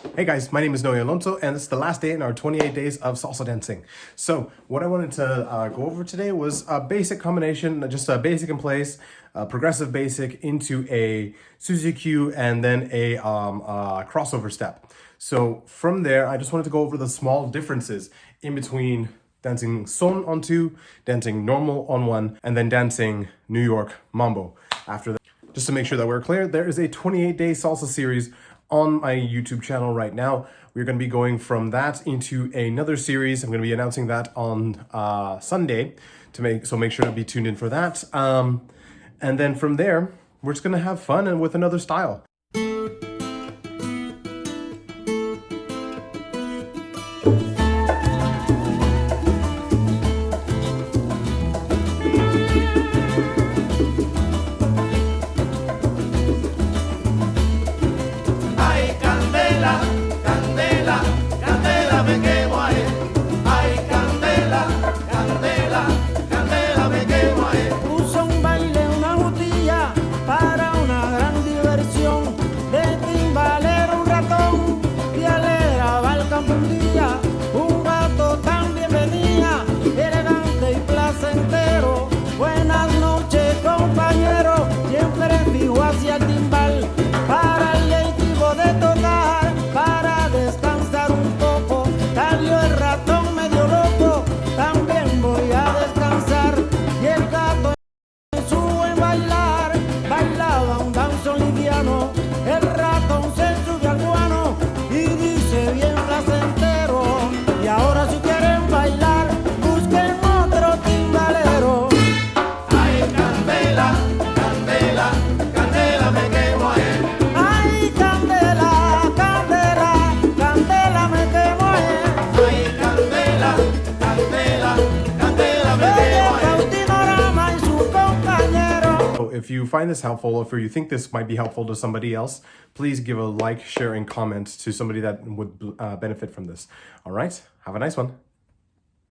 Hey guys, my name is Nonesuch, and this is the last day in our 28 days of salsa dancing. So what I wanted to go over today was a basic combination, just a basic in place, progressive basic into a Suzy Q, and then a crossover step. So from there, I just wanted to go over the small differences in between dancing son on 2, dancing normal on 1, and then dancing New York Mambo after that. Just to make sure that we're clear, there is a 28-day salsa series on my YouTube channel right now. We're going to be going from that into another series. I'm going to be announcing that on Sunday, so make sure to be tuned in for that. And then from there, we're just going to have fun and with another style. If you find this helpful, or if you think this might be helpful to somebody else, please give a like, share, and comment to somebody that would benefit from this. All right, have a nice one.